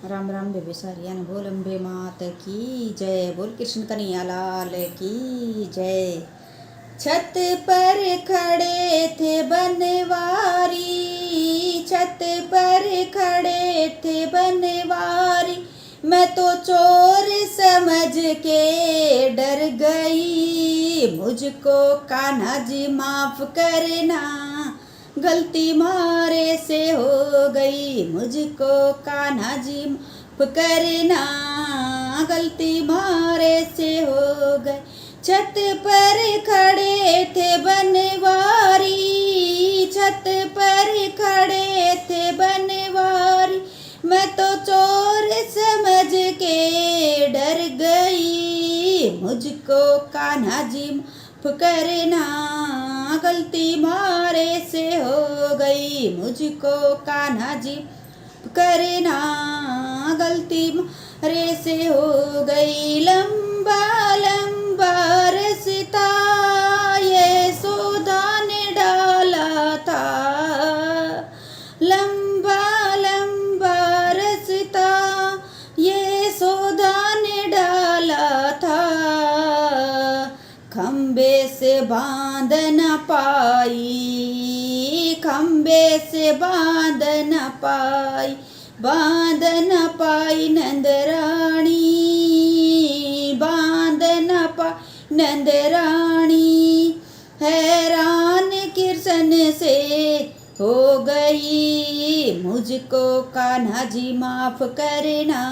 राम राम बेबे सारियान बोल अम्बे मात की जय। बोल कृष्ण कन्हैया लाल की जय। छत पर खड़े थे बनवारी, छत पर खड़े थे बनवारी, मैं तो चोर समझ के डर गई, मुझको कान्हा जी माफ करना, गलती मारे से हो गई, मुझको कान्हा जी माफ करना, गलती मारे से हो गई। छत पर खड़े थे बनवारी, छत पर खड़े थे बनवारी, मैं तो चोर समझ के डर गई, मुझको कान्हा जी माफ करना, गलती मारे से हो गई, मुझको कान्हा जी माफ करना, गलती मारे से हो गई। लंबा लंबा रास्ता यशोदा ने डाला था, लंबा लंबा रास्ता यशोदा ने डाला था, खम्बे से बांध न पाई, खम्बे से बांध न पाई, बांध न पाई नंदरानी, बांध न पाई नंदरानी, हैरान कृष्ण से हो गई, मुझको कान्हा जी माफ करना,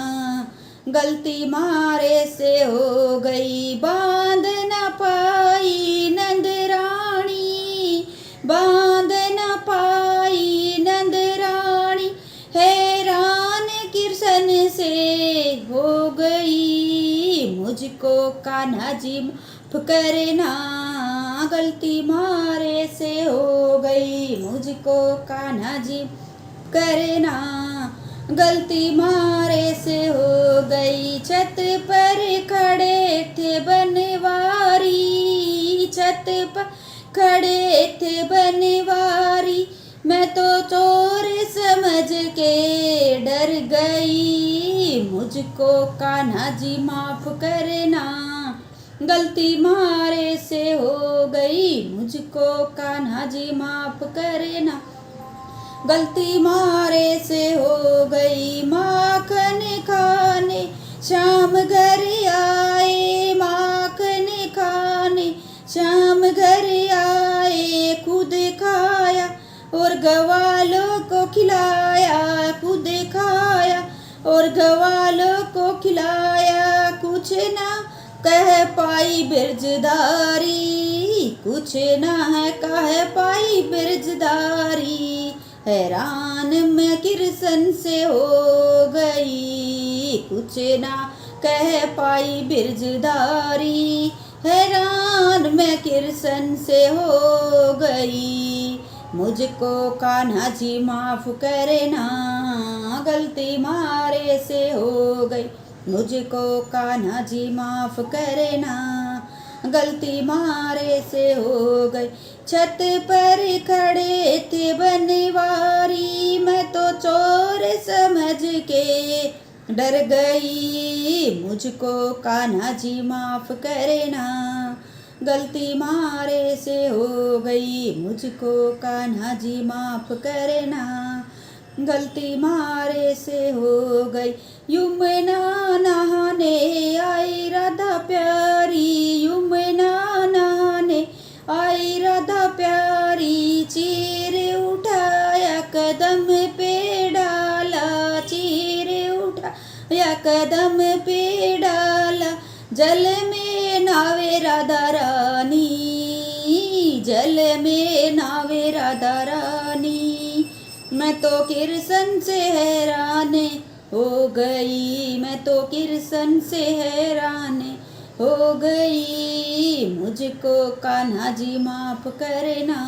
गलती मारे से हो गई। बांध न पाई नंदरानी, बांध न पाई नंदरानी, हैरान कृष्ण से हो गई, मुझको कान्हा जी माफ करना, गलती मारे से हो गई, मुझको कान्हा जी माफ करना, गलती मारे से हो गई। छत पर खड़े थे बनवारी, छत पर खड़े थे बनवारी, मैं तो चोर समझ के डर गई, मुझको कान्हा जी माफ करना, गलती मारे से हो गई, मुझको कान्हा जी माफ करना, गलती मारे से हो गई। माखन खाने शाम घर आए, माखन खाने शाम घर आए, खुद खाया और गवालों को खिलाया, खुद खाया और गवालों को खिलाया, कुछ ना कह पाई बिरजदारी, कुछ ना है कह पाई बिरजदारी, हैरान मैं कृष्ण से हो गई, कुछ ना कह पाई बिरजदारी, हैरान मैं कृष्ण से हो गई, मुझको कान्हा जी माफ करना, गलती मारे से हो गई, मुझको कान्हा जी माफ करना, गलती मारे से हो गई। छत पर खड़े थे बनवारी, मैं तो चोर समझ के डर गई, मुझको कान्हा जी माफ करना, गलती मारे से हो गई, मुझको कान्हा जी माफ करना, गलती मारे से हो गई। यमुना नहाने आई राधा प्यारी, यमुना नहाने आई राधा प्यारी, चीर उठाया कदम पे डाला, चीर उठाया कदम पे डाला, जल में नावे राधा रानी, जल में नावे राधा रानी, मैं तो कृष्ण से हैरान हो गई, मैं तो कृष्ण से हैरान हो गई, मुझको कान्हा जी माफ करना,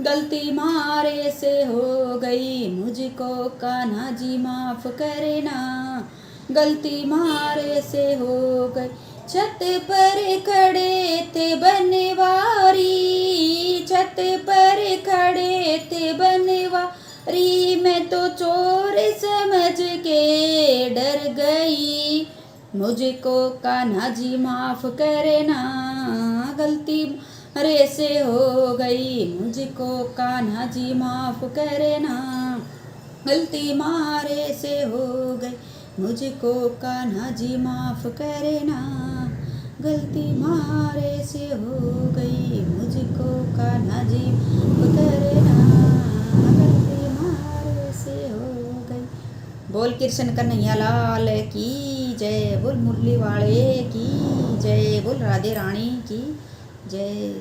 गलती मारे से हो गई, मुझको कान्हा जी माफ करना, गलती मारे से हो गई। छत पर खड़े थे बनवारी, छत पर खड़े थे बनवारी, मैं तो चोर समझ समझ के डर गई, मुझको कान्हा जी माफ करना, गलती मारे से हो गई, मुझको कान्हा जी माफ करना, गलती मारे से हो गई, मुझको कान्हा जी माफ करना, गलती मारे से हो गई, मुझको कान्हा जी माफ करना, गलती मारे से हो गई। बोल कृष्ण कन्हैया लाल की जय, बोल मुरली वाले की जय, बोल राधे रानी की जय।